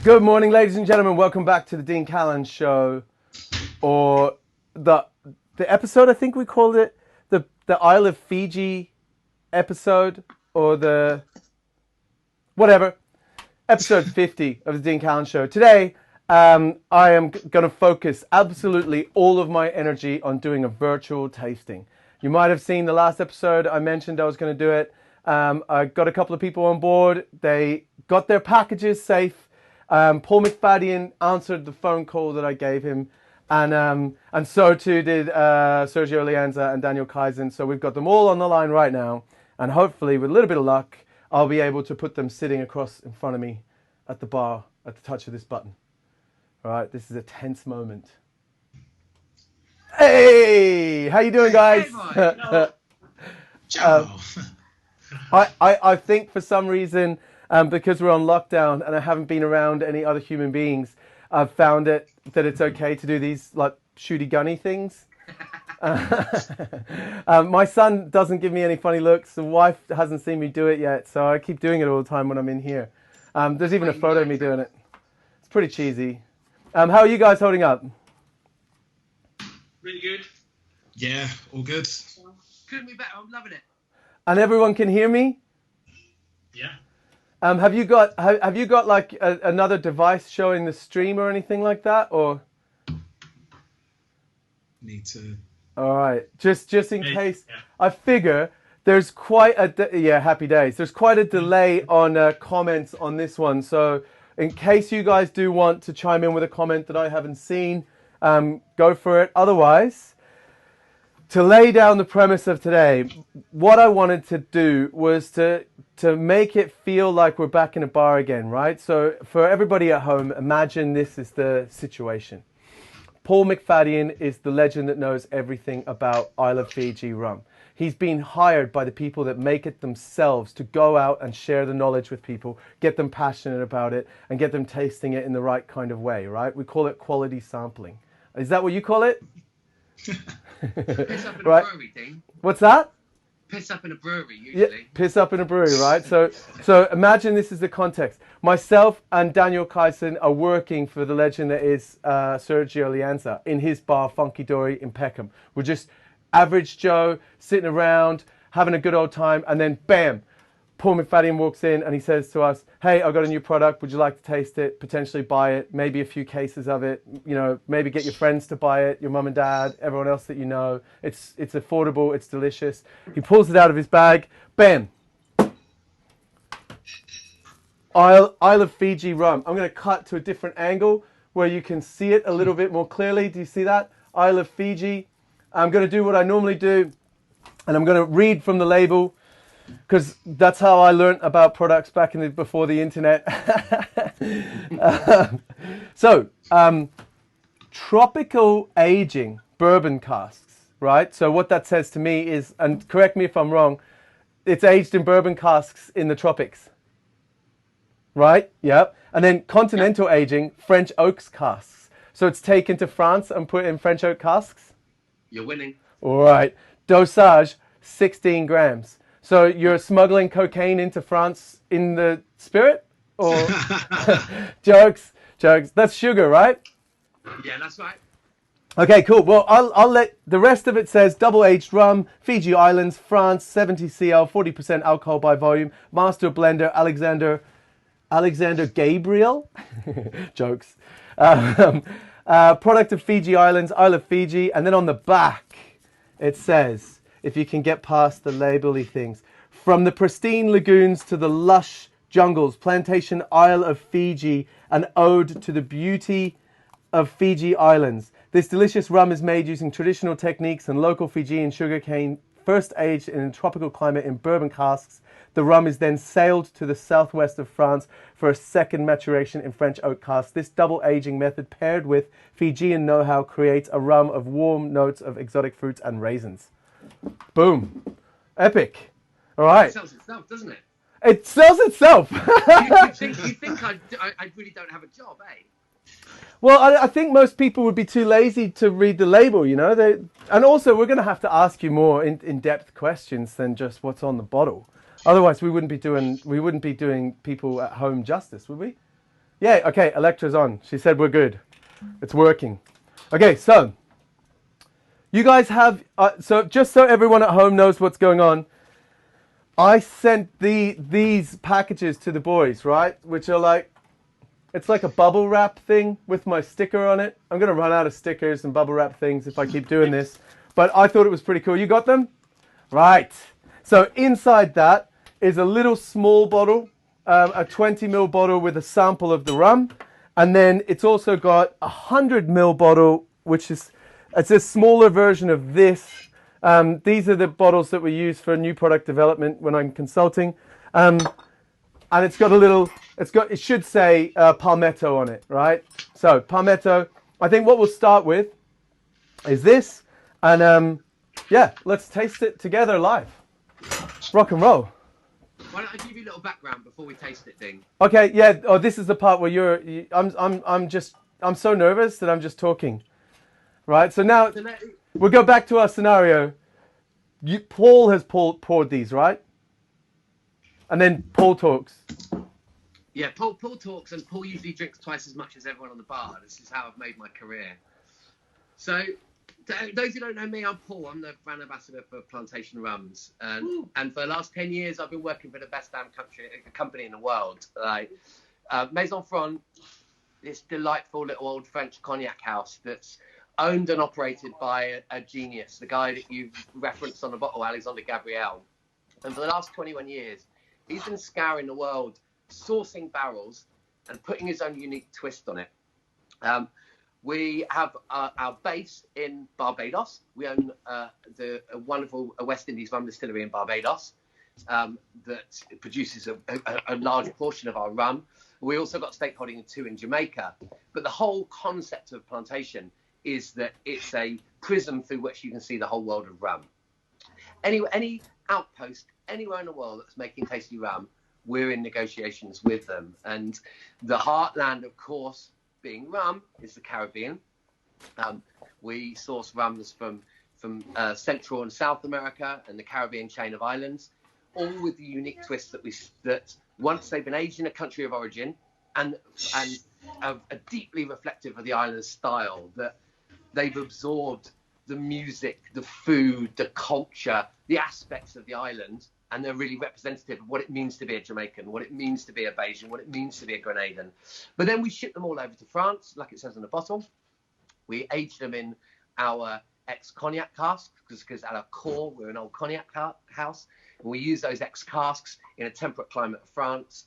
Good morning, ladies and gentlemen. Welcome back to the Dean Callan Show, or the episode. I think we called it the Isle of Fiji episode, or the whatever episode 50 of the Dean Callan Show. Today, I am going to focus absolutely all of my energy on doing a virtual tasting. You might have seen the last episode. I mentioned I was going to do it. I got a couple of people on board. They got their packages safe. Paul McFadyen answered the phone call that I gave him, and so too did Sergio Lianza and Daniel Kaizen. So we've got them all on the line right now, and hopefully, with a little bit of luck, I'll be able to put them sitting across in front of me at the bar at the touch of this button. All right, this is a tense moment. Hey, how you doing, guys? I think for some reason, because we're on lockdown and I haven't been around any other human beings, I've found that it's okay to do these like shooty gunny things. My son doesn't give me any funny looks. The wife hasn't seen me do it yet, so I keep doing it all the time when I'm in here. There's even a photo of me doing it. It's pretty cheesy. How are you guys holding up? Really good. Yeah, all good. Couldn't be better. I'm loving it. And everyone can hear me? Yeah. Have you got like another device showing the stream or anything like that, or? Need to. All right, just in case. Yeah. I figure there's quite a happy days. There's quite a delay on comments on this one, so in case you guys do want to chime in with a comment that I haven't seen, go for it. Otherwise, to lay down the premise of today, what I wanted to do was to make it feel like we're back in a bar again, right? So for everybody at home, imagine this is the situation. Paul McFadyen is the legend that knows everything about Isle of Fiji rum. He's been hired by the people that make it themselves to go out and share the knowledge with people, get them passionate about it, and get them tasting it in the right kind of way, right? We call it quality sampling. Is that what you call it? Piss up in Right. a brewery, Dean. What's that? Piss up in a brewery, usually. Yeah, piss up in a brewery, right? So imagine this is the context. Myself and Daniel Kaizen are working for the legend that is Sergio Lianza in his bar, Funky Dory in Peckham. We're just average Joe, sitting around, having a good old time, and then bam, Paul McFadyen walks in and he says to us, hey, I've got a new product. Would you like to taste it? Potentially buy it, maybe a few cases of it, you know, maybe get your friends to buy it, your mum and dad, everyone else that you know. It's affordable, it's delicious. He pulls it out of his bag, bam. Isle of Fiji rum. I'm going to cut to a different angle where you can see it a little bit more clearly. Do you see that? Isle of Fiji. I'm going to do what I normally do, and I'm going to read from the label, because that's how I learned about products back before the internet. Tropical aging bourbon casks, right? So what that says to me is, and correct me if I'm wrong, it's aged in bourbon casks in the tropics, right? Yep. And then continental aging, French oak casks. So it's taken to France and put in French oak casks? You're winning. All right. Dosage, 16 grams. So you're smuggling cocaine into France in the spirit? Or jokes. That's sugar, right? Yeah, that's right. Okay, cool. Well, I'll let the rest of it says double aged rum, Fiji Islands, France, 70 CL, 40% alcohol by volume, master blender Alexander Gabriel. Jokes. Product of Fiji Islands, Isle of Fiji, and then on the back it says, if you can get past the label-y things, from the pristine lagoons to the lush jungles, Plantation, Isle of Fiji, an ode to the beauty of Fiji Islands. This delicious rum is made using traditional techniques and local Fijian sugarcane, first aged in a tropical climate in bourbon casks. The rum is then sailed to the southwest of France for a second maturation in French oak casks. This double aging method, paired with Fijian know-how, creates a rum of warm notes of exotic fruits and raisins. Boom. Epic. All right. It sells itself, doesn't it? It sells itself. you think I really don't have a job, eh? Well, I think most people would be too lazy to read the label, you know. And also, we're going to have to ask you more in-depth questions than just what's on the bottle. Otherwise, we wouldn't be doing people at home justice, would we? Yeah. Okay. Electra's on. She said we're good. It's working. Okay. So you guys have. So just so everyone at home knows what's going on, I sent these packages to the boys, right? Which are like. It's like a bubble wrap thing with my sticker on it. I'm going to run out of stickers and bubble wrap things if I keep doing this. But I thought it was pretty cool. You got them? Right. So inside that is a little small bottle, a 20 ml bottle with a sample of the rum. And then it's also got a 100 ml bottle, which is it's a smaller version of this. These are the bottles that we use for new product development when I'm consulting. And it's got a little, it should say Palmetto on it, right? So Palmetto, I think what we'll start with is this. And yeah, let's taste it together live. Rock and roll. Why don't I give you a little background before we taste it, Ding? Okay, yeah. Oh, this is the part where I'm so nervous that I'm just talking. Right, so now we'll go back to our scenario. Paul has poured these, right? And then Paul talks. Yeah, Paul talks, and Paul usually drinks twice as much as everyone on the bar. This is how I've made my career. So, those who don't know me, I'm Paul. I'm the brand ambassador for Plantation Rums, and for the last 10 years, I've been working for the best damn company in the world. Like Maison Front, this delightful little old French cognac house that's owned and operated by a genius, the guy that you've referenced on the bottle, Alexander Gabriel. And for the last 21 years, he's been scouring the world, sourcing barrels and putting his own unique twist on it. We have our base in Barbados. We own the wonderful West Indies rum distillery in Barbados that produces a large portion of our rum. We also got stakeholding in 2 in Jamaica. But the whole concept of Plantation is that it's a prism through which you can see the whole world of rum. Any outpost anywhere in the world that's making tasty rum, we're in negotiations with them. And the heartland, of course, being rum, is the Caribbean. We source rums from Central and South America and the Caribbean chain of islands, all with the unique twist that once they've been aged in a country of origin and are deeply reflective of the island's style, that they've absorbed the music, the food, the culture, the aspects of the island, and they're really representative of what it means to be a Jamaican, what it means to be a Bajan, what it means to be a Grenadian. But then we ship them all over to France, like it says on the bottle. We age them in our ex-cognac casks, because at our core, we're an old cognac house. And we use those ex-casks in a temperate climate of France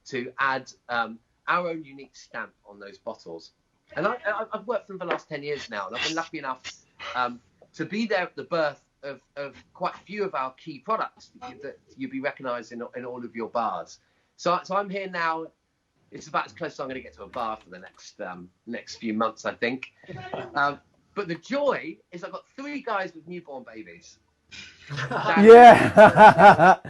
to add our own unique stamp on those bottles. And I've worked for them for the last 10 years now, and I've been lucky enough to be there at the birth of quite a few of our key products that you'd be recognised in all of your bars. So I'm here now. It's about as close as I'm going to get to a bar for the next few months, I think. But the joy is I've got 3 guys with newborn babies. Yeah.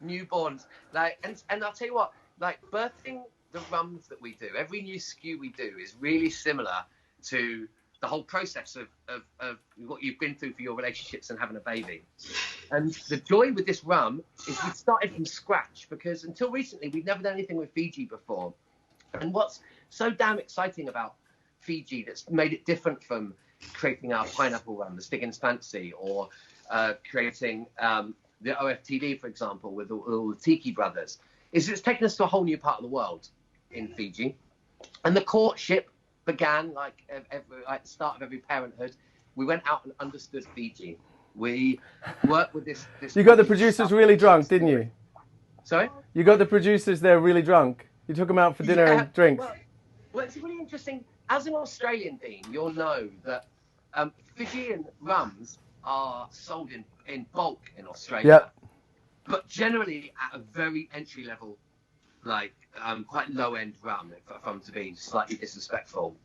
Newborns. And I'll tell you what, like birthing the rums that we do, every new SKU we do is really similar to the whole process of what you've been through for your relationships and having a baby. And the joy with this rum is we started from scratch, because until recently we'd never done anything with Fiji before. And what's so damn exciting about Fiji that's made it different from creating our pineapple rum, the Stiggins Fancy, or creating the OFTD, for example, with all the Tiki brothers, is it's taken us to a whole new part of the world in Fiji. And the courtship began like at the start of every parenthood. We went out and understood Fiji. We worked with this. You got the producers really drunk, didn't you? Sorry? You got the producers there really drunk. You took them out for dinner and drinks. Well, it's really interesting. As an Australian, Dean, you'll know that Fijian rums are sold in bulk in Australia. Yep. But generally at a very entry level, like quite low end rum, if I'm to be slightly disrespectful.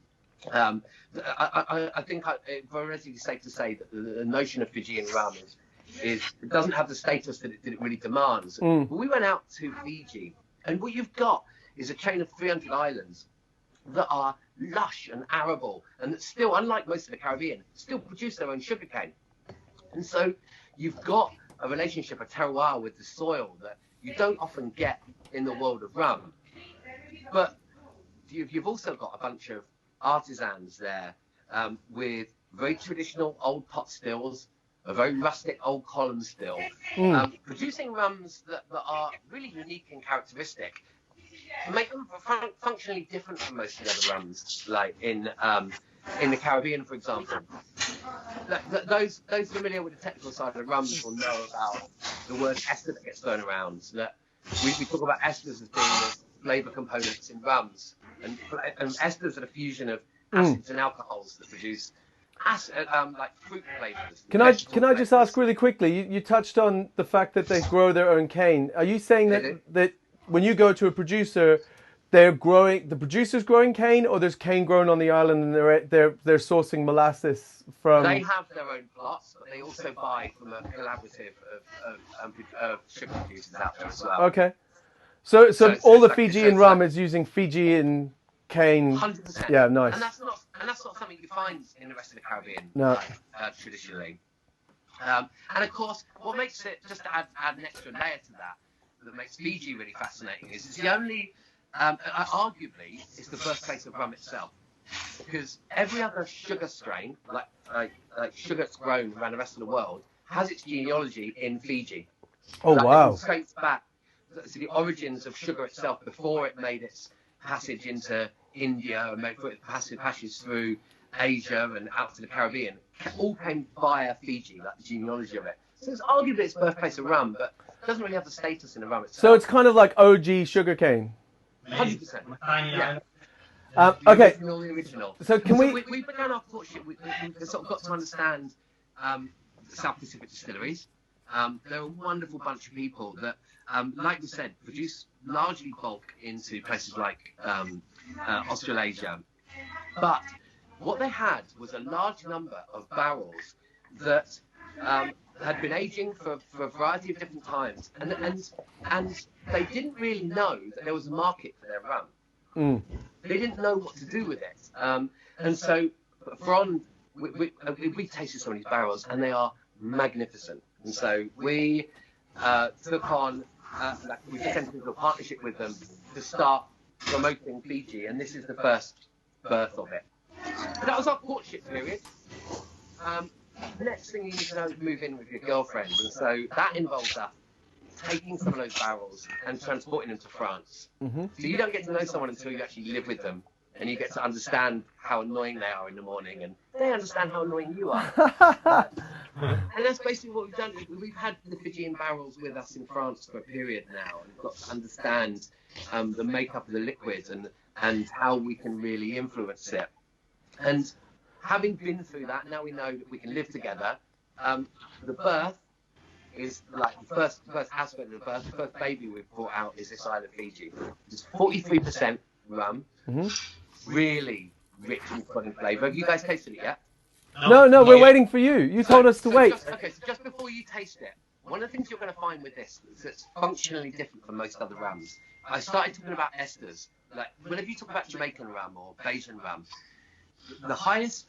I think it's relatively safe to say that the notion of Fijian rum it doesn't have the status that it really demands. But we went out to Fiji, and what you've got is a chain of 300 islands that are lush and arable, and that still, unlike most of the Caribbean, still produce their own sugarcane. And so you've got a relationship, a terroir with the soil that you don't often get in the world of rum. But you've also got a bunch of artisans there with very traditional old pot stills, a very rustic old column still, producing rums that are really unique and characteristic. Make them functionally different from most of the other rums, like in the Caribbean, for example. Those familiar with the technical side of rums will know about the word ester that gets thrown around. That we talk about esters as being the flavour components in rums, and esters are a fusion of acids and alcohols that produce like fruit flavours. Can I just ask really quickly? You touched on the fact that they grow their own cane. Are you saying that when you go to a producer, the producer's growing cane, or there's cane grown on the island and they're sourcing molasses from? They have their own plots, but they also buy from a collaborative of sugar producers out there as well. Okay, so all the Fijian rum is using Fijian cane. 100%. Yeah, nice. And that's not something you find in the rest of the Caribbean. No. Traditionally. And of course, what makes it, just to add an extra layer to that makes Fiji really fascinating is it's the only, arguably, it's the birthplace of rum itself. Because every other sugar strain, like sugar that's grown around the rest of the world, has its genealogy in Fiji. Oh, wow. It traces back to the origins of sugar itself before it made its passage into India and made passage through Asia and out to the Caribbean. All came via Fiji, like the genealogy of it. So it's arguably its birthplace of rum, but it doesn't really have the status in the rum itself. So it's kind of like OG sugarcane. 100%. Yeah. Okay. The original. So can we began our courtship. We sort of got to understand the South Pacific distilleries. They're a wonderful bunch of people that, like we said, produce largely bulk into places like Australasia. But what they had was a large number of barrels that had been aging for a variety of different times, and they didn't really know that there was a market for their rum. They didn't know what to do with it, and so we tasted some of these barrels, and they are magnificent. And so we took on, we entered into a partnership with them to start promoting Fiji, and this is the first birth of it. But that was our courtship period. Next thing you need to know is move in with your girlfriend, and so that involves us taking some of those barrels and transporting them to France. So you don't get to know someone until you actually live with them, and you get to understand how annoying they are in the morning, and they understand how annoying you are. And that's basically what we've done. We've had the Fijian barrels with us in France for a period now, and we've got to understand the makeup of the liquids and how we can really influence it. And having been through that, now we know that we can live together. The birth is like the first aspect of the birth. The first baby we've brought out is this Isle of Fiji. It's 43% rum, really rich and full in flavour. Have you guys tasted it yet? No, we're waiting for you. You told us to wait. So just before you taste it, one of the things you're going to find with this is it's functionally different from most other rums. I started talking about esters. Like whenever you talk about Jamaican rum or Bayesian rum, the highest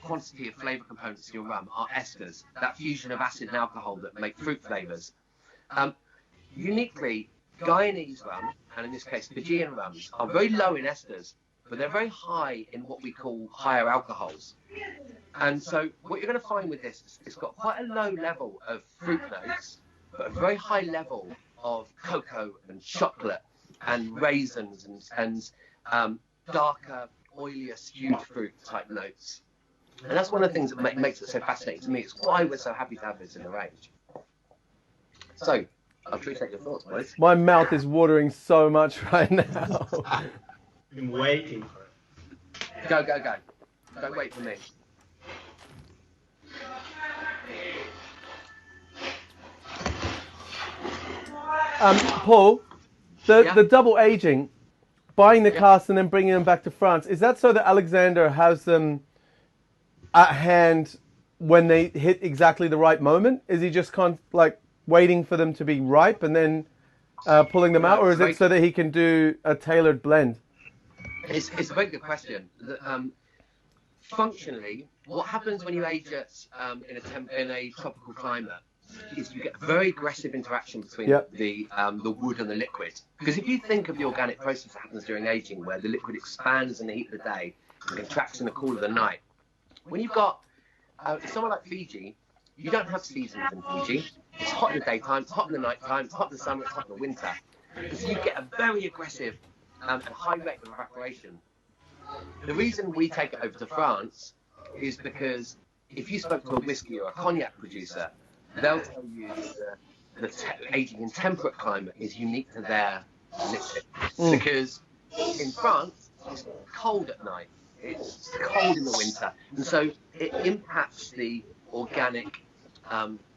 quantity of flavour components in your rum are esters, that fusion of acid and alcohol that make fruit flavours. Uniquely, Guyanese rum, and in this case Fijian rums, are very low in esters, but they're very high in what we call higher alcohols. And so what you're going to find with this is it's got quite a low level of fruit notes, but a very high level of cocoa and chocolate and raisins and darker, oilier, stewed fruit type notes. And that's one of the things that makes it so fascinating to me. It's why we're so happy to have this in the range. So, I appreciate your thoughts, boys. My mouth is watering so much right now. I'm waiting for it. Go. Don't wait for me. Paul, the double aging, buying the casks and then bringing them back to France, is that so that Alexander has them at hand when they hit exactly the right moment? Is he just kind of like waiting for them to be ripe and then pulling them out, or is it so that he can do a tailored blend? It's a very good question. Functionally, what happens when you age it in a tropical climate is you get very aggressive interaction between the wood and the liquid. Because if you think of the organic process that happens during aging, where the liquid expands in the heat of the day and contracts in the cool of the night, when you've got somewhere like Fiji, you don't have seasons in Fiji. It's hot in the daytime, it's hot in the nighttime, it's hot in the summer, it's hot in the winter. So you get a very aggressive and high rate of evaporation. The reason we take it over to France is because if you spoke to a whiskey or a cognac producer, they'll tell you that aging in temperate climate is unique to their liquid. Because in France, it's cold at night, it's cold in the winter, and so it impacts the organic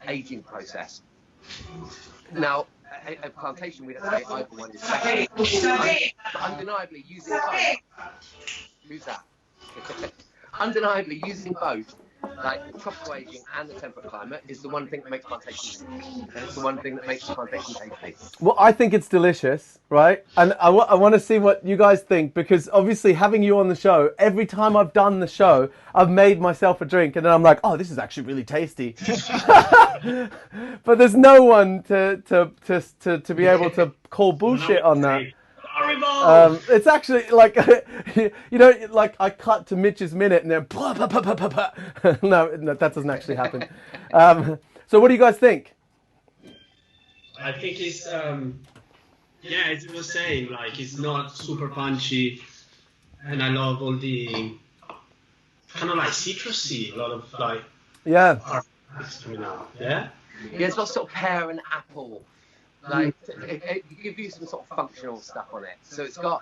aging process. Now, a plantation, we don't say either one is better. But undeniably, using both. Who's that? Undeniably, using both, like the tropical aging and the temperate climate, is the one thing that makes plantation unique. And it's the one thing that makes plantation tasty. Well, I think it's delicious, right? And I want to see what you guys think, because obviously having you on the show, every time I've done the show, I've made myself a drink and then I'm like, oh, this is actually really tasty. But there's no one to be able to call bullshit on that. It's actually like, like I cut to Mitch's minute and then blah, blah, blah, blah, blah, blah. No, that doesn't actually happen. So what do you guys think? I think it's as you were saying, like it's not super punchy, and I love all the kind of like citrusy, a lot of like aromas coming out. Yeah, it's got sort of pear and apple. Like, it gives you some sort of functional stuff on it. So it's got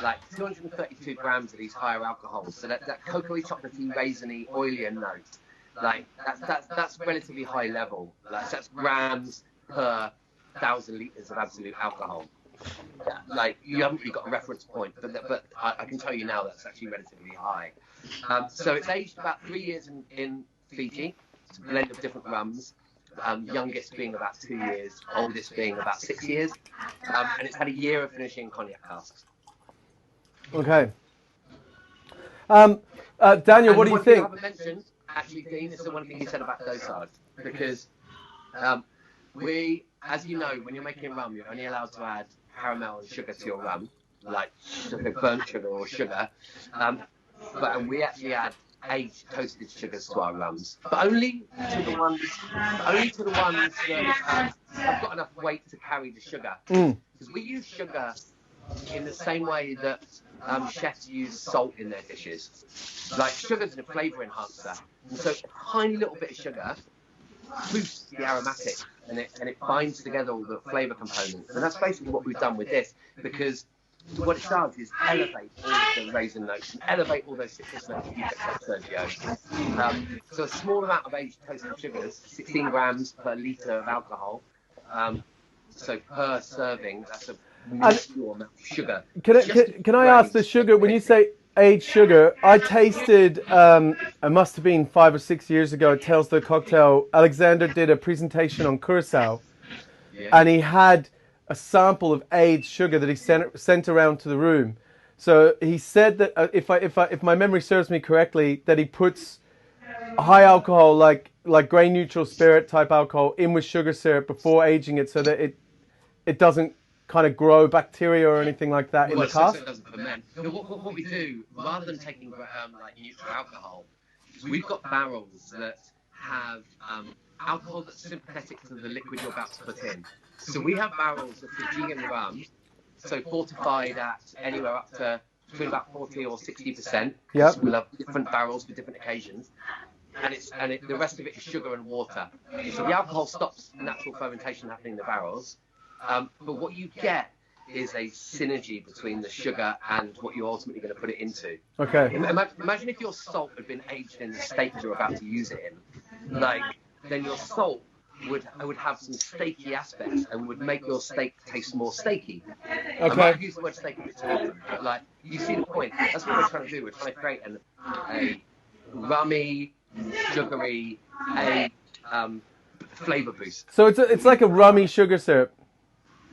like 232 grams of these higher alcohols. So that cocoa-y, chocolatey, raisiny, oily note, like that's relatively high level. Like that's grams per 1,000 litres of absolute alcohol. Like you haven't really got a reference point, but I can tell you now that's actually relatively high. So it's aged about 3 years in Fiji. It's a blend of different rums. Youngest being about 2 years, oldest being about 6 years, and it's had a year of finishing cognac casks. Okay. Daniel, what do you think? I haven't mentioned, actually, Dean, is the one thing you said about dosage, because we, as you know, when you're making rum, you're only allowed to add caramel and sugar to your rum, like burnt sugar or sugar, but we actually add aged toasted sugars to our rums, but only to the ones that have got enough weight to carry the sugar. Because we use sugar in the same way that chefs use salt in their dishes. Like sugar's a flavour enhancer, and so a tiny little bit of sugar boosts the aromatic, and it binds together all the flavour components. And that's basically what we've done with this, because what it does is elevate all the raisin notes and elevate all those citrus notes that you picked up, Sergio. So a small amount of aged toasted sugars, 16 grams per litre of alcohol. So per serving, that's a minuscule amount of sugar. Can I ask the sugar, when you say aged sugar, I tasted, it must have been 5 or 6 years ago at Tales the Cocktail, Alexander did a presentation on Curacao, and he had a sample of aged sugar that he sent around to the room. So he said that if my memory serves me correctly, that he puts high alcohol, like grain neutral spirit type alcohol, in with sugar syrup before aging it, so that it doesn't kind of grow bacteria or anything like that in the cask. So it doesn't ferment. What we do, rather than taking like neutral alcohol, is we've got barrels that have alcohol that's sympathetic to the liquid you're about to put in. So we have barrels of Fijian rum, so fortified at anywhere up to between about 40 or 60%. Yep. We'll have different barrels for different occasions, and the rest of it is sugar and water. So the alcohol stops natural fermentation happening in the barrels, but what you get is a synergy between the sugar and what you're ultimately going to put it into. Okay. Imagine if your salt had been aged in the steak you're about to use it in, then your salt would have some steaky aspects and would make your steak taste more steaky. Okay. I might use the word steak a bit too often, but you see the point. That's what we're trying to do. We're trying to create a rummy, sugary, aged flavour boost. So it's like a rummy sugar syrup.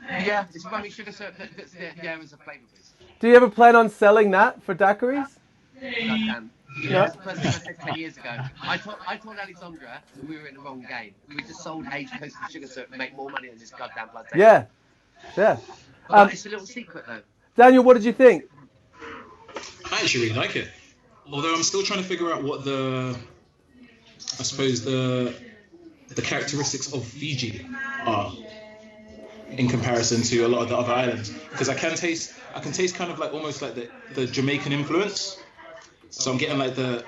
Yeah, it's rummy sugar syrup that's there as a flavour boost. Do you ever plan on selling that for daiquiris? Goddamn. No? That's the first thing I said 10 years ago. I told Alexandra that we were in the wrong game. We just sold aged coasted sugar syrup and make more money than this goddamn plantation. Yeah. Yeah. But it's a little secret though. Daniel, what did you think? I actually really like it. Although I'm still trying to figure out what the characteristics of Fiji are in comparison to a lot of the other islands. Because I can taste kind of like almost like the Jamaican influence. So I'm getting like to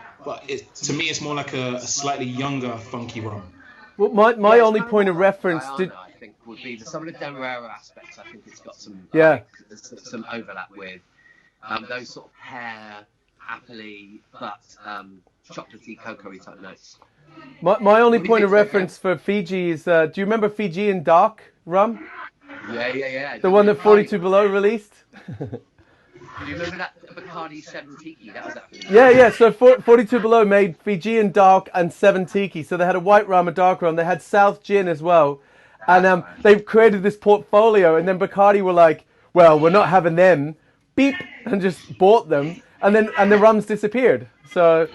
me it's more like a slightly younger funky rum. Well, my only point of reference Guyana, I think would be some of the Demerara aspects. I think it's got some some overlap with those sort of pear, appley, but chocolatey, cocoa-y type notes. My only point of reference for Fiji is, do you remember Fijian dark rum? Yeah. The one that 42 Below released? Do you remember that Bacardi 7 Tiki? That was that. Yeah. So 42 Below made Fijian dark and 7 Tiki. So they had a white rum, a dark rum. They had South Gin as well. And they created this portfolio. And then Bacardi were like, well, we're not having them. Beep. And just bought them. And the rums disappeared. So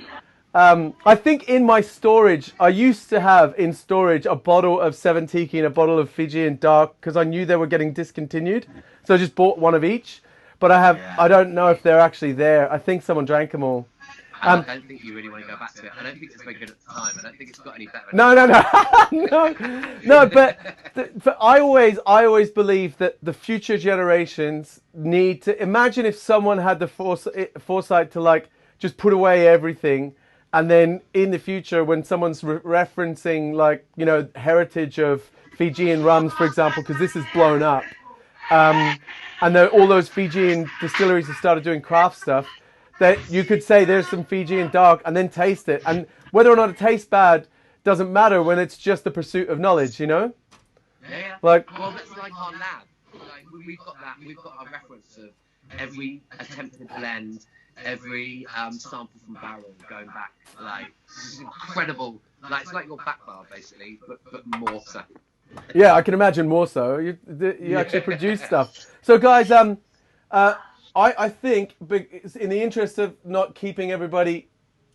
I think in my storage, I used to have in storage a bottle of 7 Tiki and a bottle of Fijian dark because I knew they were getting discontinued. So I just bought one of each. But I don't know if they're actually there. I think someone drank them all. I don't think you really want to go back to it. I don't think it's very good at the time. I don't think it's got any better. No. But I always believe that the future generations need to imagine if someone had the foresight to like just put away everything, and then in the future when someone's referencing like heritage of Fijian rums, for example, because this is blown up. And all those Fijian distilleries have started doing craft stuff, that you could say there's some Fijian dark and then taste it. And whether or not it tastes bad doesn't matter when it's just the pursuit of knowledge, Yeah. Like, well, that's like our lab. Like, we've got that. We've got a reference of every attempted blend, every sample from barrel going back. Like, this is incredible. Like, it's like your back bar, basically, but more so. Yeah, I can imagine more so. You actually produce stuff. So, guys, I think, in the interest of not keeping everybody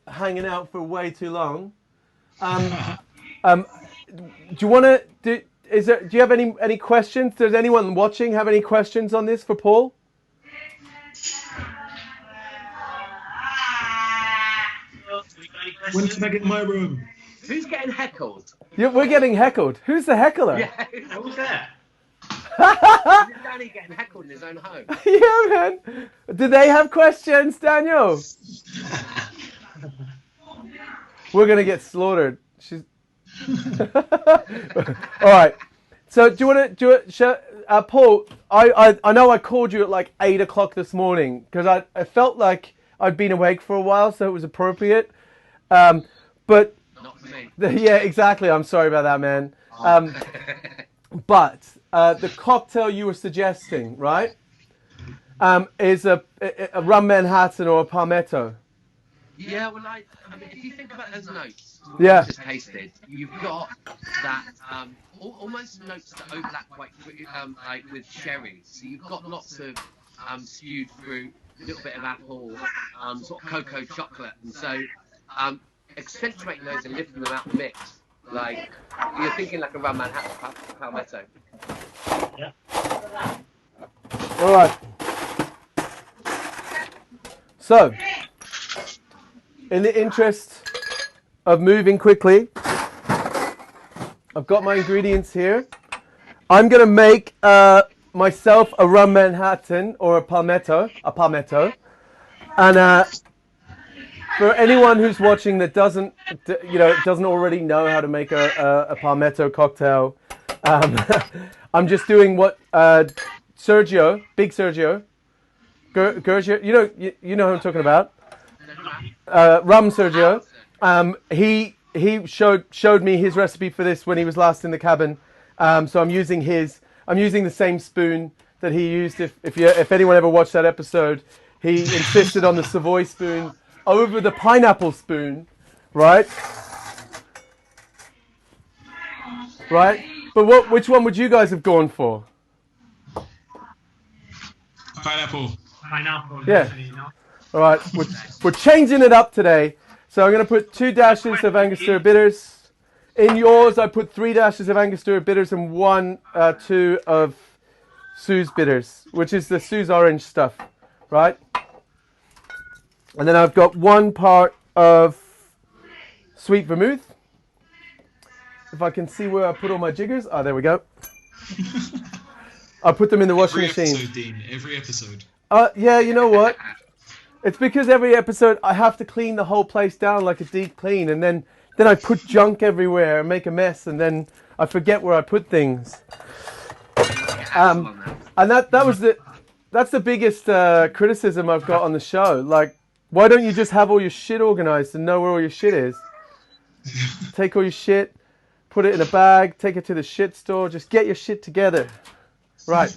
hanging out for way too long, do you want to do? Do you have any questions? Does anyone watching have any questions on this for Paul? When can I get my room? Who's getting heckled? Yeah, we're getting heckled. Who's the heckler? Yeah, Who's that? Is Danny getting heckled in his own home? Yeah, man. Do they have questions, Daniel? We're gonna get slaughtered. She's. All right. So do you want to do it, Paul? I know I called you at like 8 o'clock this morning because I felt like I'd been awake for a while, so it was appropriate. But Not for me. yeah, exactly. I'm sorry about that, man. But the cocktail you were suggesting, right, is a rum Manhattan or a Palmetto. Yeah, well, I mean, if you think about those notes, Yeah. just tasted, you've got that almost notes that overlap quite like with cherries. So you've got lots of stewed fruit, a little bit of apple, sort of cocoa chocolate, and so accentuating those and lifting them out of the mix. Like you're thinking like a rum Manhattan Palmetto. Yeah. All right. So, in the interest of moving quickly, I've got my ingredients here. I'm going to make myself a rum Manhattan or a Palmetto. And for anyone who's watching that doesn't already know how to make a Palmetto cocktail, I'm just doing what Sergio, Big Sergio, Gergio, you know who I'm talking about. Rum Sergio. He showed me his recipe for this when he was last in the cabin. So I'm using the same spoon that he used. If anyone ever watched that episode, he insisted on the Savoy spoon over the pineapple spoon, right? Right? But which one would you guys have gone for? Pineapple. Pineapple. Yeah. Definitely, no? All right, we're changing it up today. So I'm going to put 2 dashes of Angostura bitters. In yours, I put 3 dashes of Angostura bitters and 2 of Sue's bitters, which is the Sue's orange stuff, right? And then I've got 1 part of sweet vermouth. If I can see where I put all my jiggers. Oh, there we go. I put them in the washing Every machine. episode, Dean. Every episode. Yeah, you know what? It's because every episode I have to clean the whole place down like a deep clean, and then I put junk everywhere and make a mess, and then I forget where I put things. And that's the biggest criticism I've got on the show. Like, why don't you just have all your shit organized and know where all your shit is? Take all your shit, put it in a bag, take it to the shit store, just get your shit together. Right.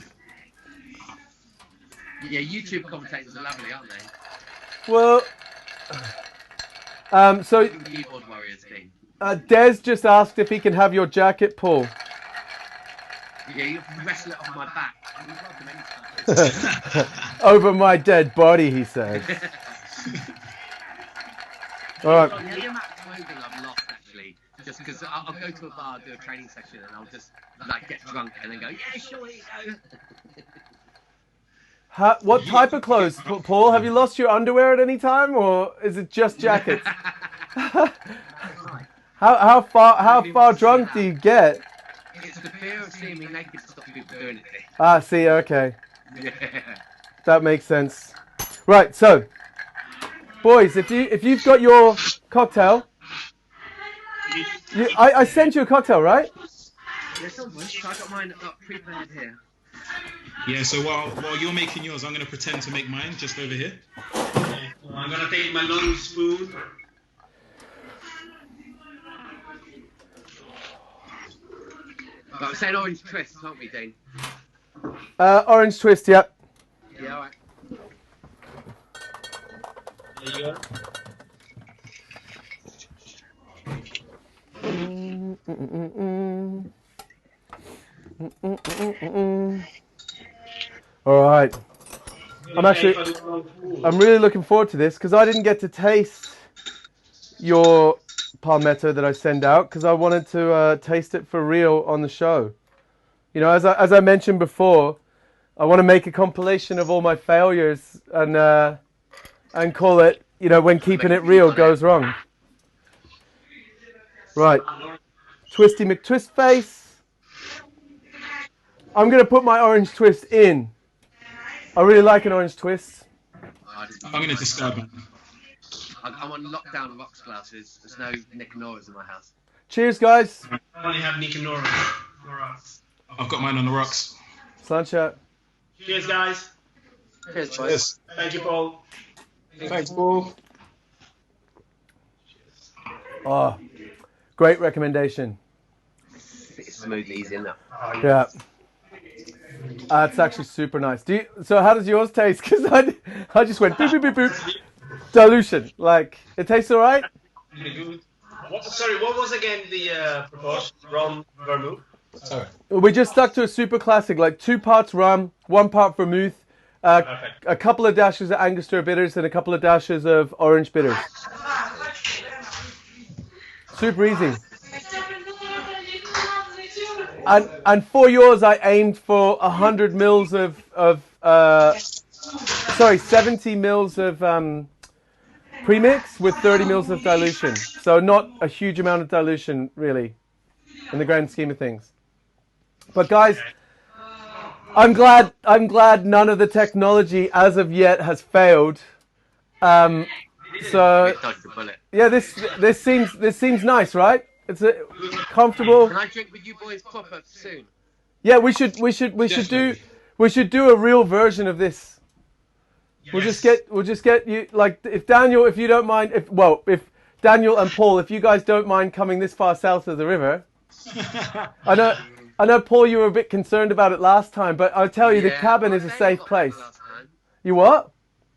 Yeah, YouTube commentators are lovely, aren't they? Well, so Keyboard warriors thing. Des just asked if he can have your jacket, Paul. Yeah, you wrestle it off my back. You're welcome anytime. Over my dead body, he says. All right. Yeah, the amount of clothing I've lost, actually, just because I'll go to a bar, do a training session, and I'll just like get drunk and then go, yeah, sure, here you go. What type of clothes, Paul? Have you lost your underwear at any time, or is it just jackets? How far drunk do you get? It's the fear of seeing me naked to stop people doing it. Ah, see, okay, Yeah. that makes sense. Right, so, boys, if you've got your cocktail, I sent you a cocktail, right? Yes, I got mine up prepared here. Yeah, so while you're making yours, I'm going to pretend to make mine just over here. Okay. So I'm gonna take my long spoon. But I'm saying orange twist, aren't we, Dean? Orange twist, yep. Yeah, alright. There you go. All right. I'm really looking forward to this because I didn't get to taste your Palmetto that I send out because I wanted to taste it for real on the show. You know, as I mentioned before, I want to make a compilation of all my failures and call it, you know, when keeping it real goes wrong. Right. Twisty McTwistface. I'm going to put my orange twist in. I really like an orange twist. I'm going to discard mine. I'm on lockdown rocks glasses. There's no Nick and Nora's in my house. Cheers, guys. I only have Nick and Nora. I've got mine on the rocks. Sunshine. Cheers, guys. Cheers, boys. Yes. Thank you, Paul. Thanks, Paul. Oh, great recommendation. It's smooth and easy, isn't it? Yeah. It's actually super nice. So how does yours taste? Because I just went boop, boop, boop, boop. Dilution. Like, it tastes all right? Sorry, what was again the proportion? Rum, vermouth? Sorry. We just stuck to a super classic, like 2 parts rum, 1 part vermouth, a couple of dashes of Angostura bitters, and a couple of dashes of orange bitters. Super easy. And for yours, I aimed for 100 mils 70 mils of premix with 30 mils of dilution. So not a huge amount of dilution, really, in the grand scheme of things. But guys, I'm glad none of the technology as of yet has failed. So yeah, this seems nice, right? It's comfortable. Can I drink with you boys proper soon? Yeah, we should do a real version of this. Yes. We'll just get you, like, if you don't mind, if Daniel and Paul, if you guys don't mind coming this far south of the river. I know, Paul, you were a bit concerned about it last time, but I'll tell you, the cabin is a safe place. You what?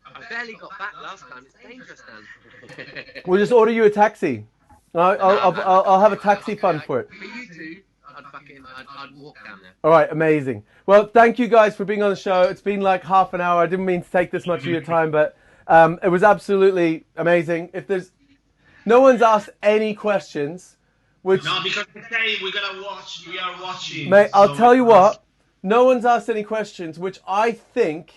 I barely got back last time. It's dangerous, Dan. We'll just order you a taxi. I'll have a taxi fund for it. For you two, I'd walk down there. All right, amazing. Well, thank you guys for being on the show. It's been like half an hour. I didn't mean to take this much of your time, but it was absolutely amazing. If there's no one's asked any questions, which No, because today we are watching. mate, I'll tell you what. No one's asked any questions, which I think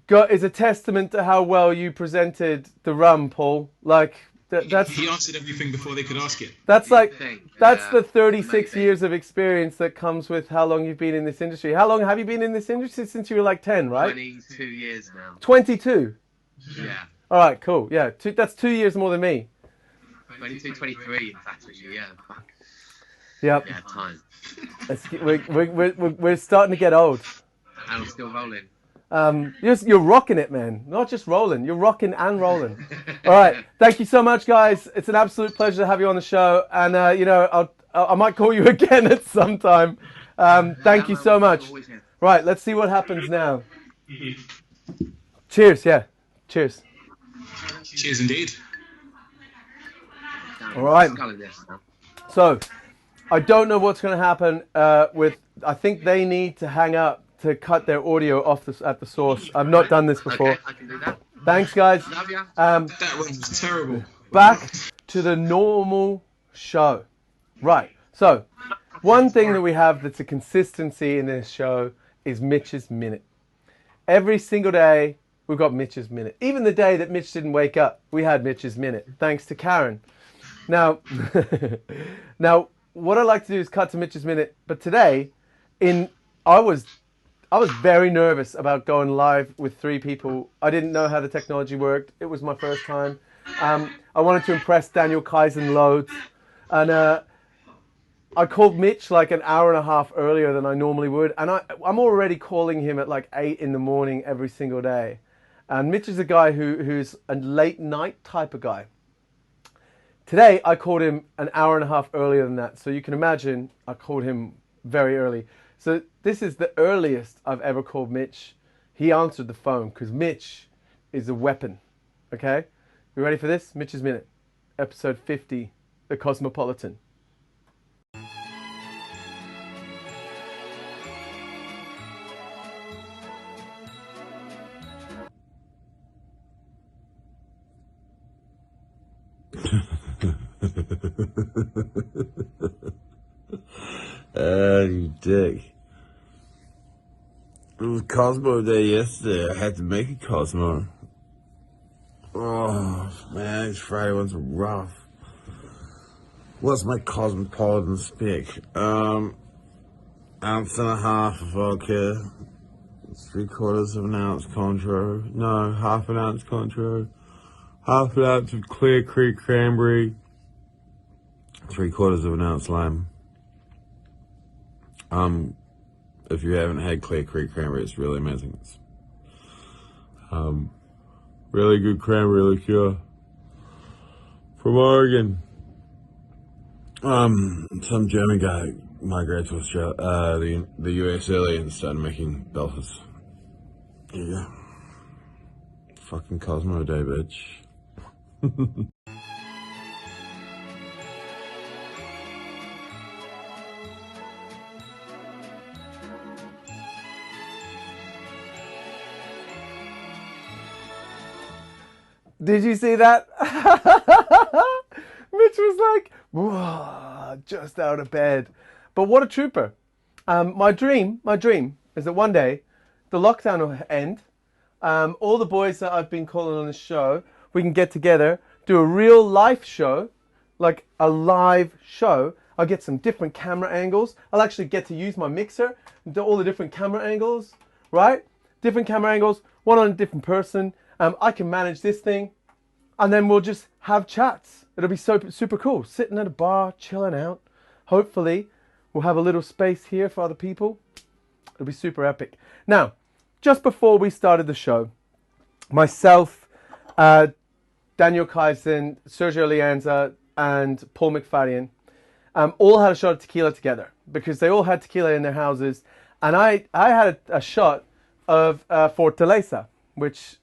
is a testament to how well you presented the rum, Paul. Like that's He answered everything before they could ask it. that's like that's Yeah, the 36 maybe. years of experience that comes with how long you've been in this industry. How long have you been in this industry? Since you were like 10, right? 22 years now. 22. Yeah. All right, cool. Yeah, that's 2 years more than me. 22, 23, in fact, actually, yeah. Fuck. Yep. Yeah, time. We're starting to get old. And I'm still rolling. You're rocking it, man. Not just rolling. You're rocking and rolling. All right. Thank you so much, guys. It's an absolute pleasure to have you on the show. And, I might call you again at some time. Thank you so much. Right. Let's see what happens now. Cheers. Yeah. Cheers. Cheers indeed. All right. So, I don't know what's going to happen I think they need to hang up to cut their audio off at the source. I've not done this before. Okay, I can do that. Thanks, guys. Love ya. That was terrible. Back to the normal show. Right. So, one thing that we have that's a consistency in this show is Mitch's Minute. Every single day, we've got Mitch's Minute. Even the day that Mitch didn't wake up, we had Mitch's Minute, thanks to Karen. Now, what I like to do is cut to Mitch's Minute. But today, I was very nervous about going live with 3 people. I didn't know how the technology worked. It was my first time. I wanted to impress Daniel Kaizen loads. And I called Mitch like an hour and a half earlier than I normally would. And I'm already calling him at like 8 in the morning every single day. And Mitch is a guy who's a late night type of guy. Today, I called him an hour and a half earlier than that. So you can imagine I called him very early. So this is the earliest I've ever called Mitch. He answered the phone because Mitch is a weapon. Okay? You ready for this? Mitch's Minute, episode 50, The Cosmopolitan. You dick. It was Cosmo Day yesterday. I had to make a Cosmo. Oh, man, these Friday ones are rough. What's my cosmopolitan speak? Ounce and a half of vodka. 3/4 of an ounce Contro. No, half an ounce Contro. Half an ounce of Clear Creek cranberry. 3/4 of an ounce lime. If you haven't had Clear Creek cranberry, it's really amazing. It's, really good cranberry liqueur from Oregon. Some German guy migrated to Australia, the US early and started making belters. Yeah. Fucking Cosmo Day, bitch. Did you see that? Mitch was like, whoa, just out of bed. But what a trooper. My dream is that one day the lockdown will end. All the boys that I've been calling on the show, we can get together, do a real life show, like a live show. I'll get some different camera angles. I'll actually get to use my mixer and do all the different camera angles, right? Different camera angles, one on a different person. I can manage this thing, and then we'll just have chats. It'll be super cool. Sitting at a bar, chilling out. Hopefully, we'll have a little space here for other people. It'll be super epic. Now, just before we started the show, myself, Daniel Kaizen, Sergio Lianza, and Paul McFadyen all had a shot of tequila together because they all had tequila in their houses, and I had a shot of Fortaleza, which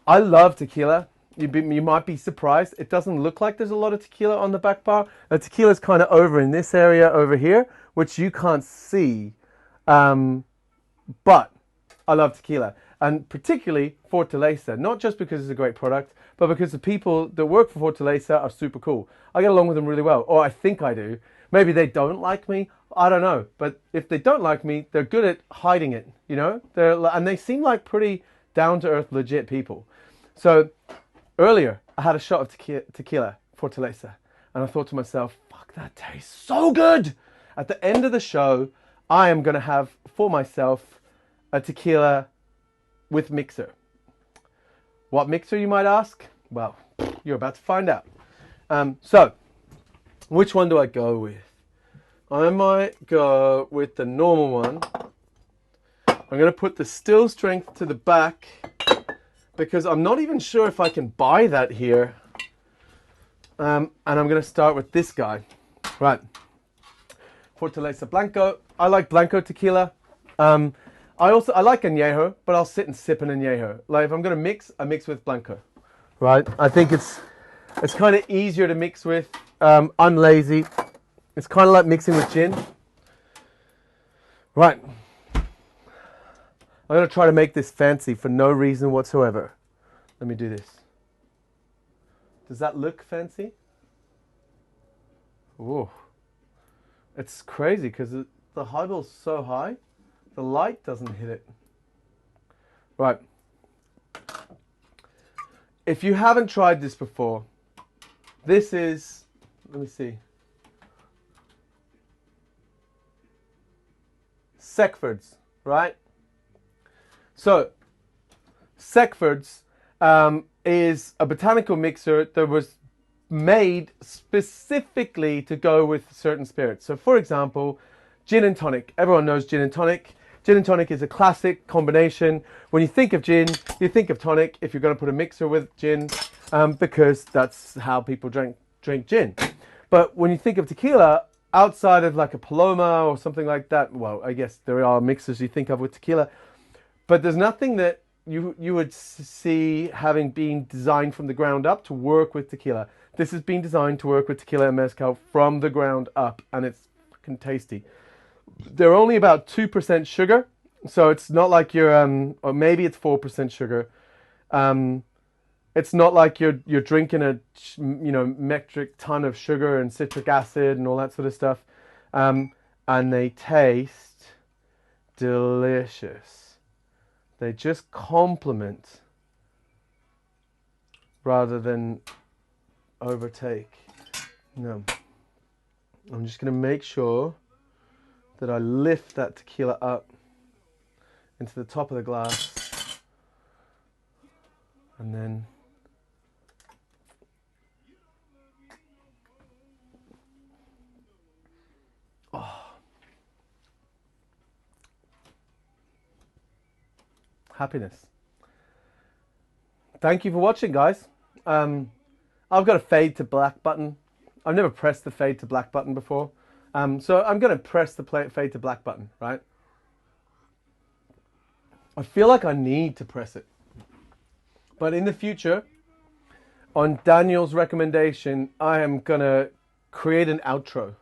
I love tequila. You might be surprised. It doesn't look like there's a lot of tequila on the back bar. The tequila's kind of over in this area over here, which you can't see. But I love tequila. And particularly Fortaleza. Not just because it's a great product, but because the people that work for Fortaleza are super cool. I get along with them really well. Or I think I do. Maybe they don't like me. I don't know. But if they don't like me, they're good at hiding it. You know? And they seem like pretty down-to-earth, legit people. So earlier, I had a shot of tequila, Fortaleza. And I thought to myself, fuck, that tastes so good. At the end of the show, I am going to have for myself a tequila with mixer. What mixer, you might ask? Well, you're about to find out. So, which one do I go with? I might go with the normal one. I'm going to put the still strength to the back because I'm not even sure if I can buy that here. And I'm going to start with this guy. Right. Fortaleza Blanco. I like Blanco tequila. I like añejo, but I'll sit and sip an añejo. Like if I'm going to mix, I mix with Blanco. Right? I think it's kind of easier to mix with. I'm lazy. It's kind of like mixing with gin. Right. I'm going to try to make this fancy for no reason whatsoever. Let me do this. Does that look fancy? Whoa. It's crazy because the highball's so high, the light doesn't hit it. Right. If you haven't tried this before, this is, let me see. Seckford's, right? So, Seckford's is a botanical mixer that was made specifically to go with certain spirits. So, for example, gin and tonic. Everyone knows gin and tonic. Gin and tonic is a classic combination. When you think of gin, you think of tonic if you're going to put a mixer with gin, because that's how people drink gin. But when you think of tequila, outside of like a Paloma or something like that, well, I guess there are mixers you think of with tequila, but there's nothing that you would see having been designed from the ground up to work with tequila. This has been designed to work with tequila and mezcal from the ground up, and it's fucking tasty. They're only about 2% sugar, so it's not like you're, or maybe it's 4% sugar. It's not like you're drinking a metric ton of sugar and citric acid and all that sort of stuff. And they taste delicious. They just complement rather than overtake. No. I'm just going to make sure that I lift that tequila up into the top of the glass. And then happiness. Thank you for watching, guys. I've got a fade to black button. I've never pressed the fade to black button before. So I'm going to press the fade to black button, right? I feel like I need to press it. But in the future, on Daniel's recommendation, I am going to create an outro.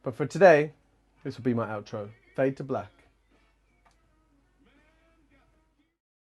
But for today, this will be my outro. Fade to black.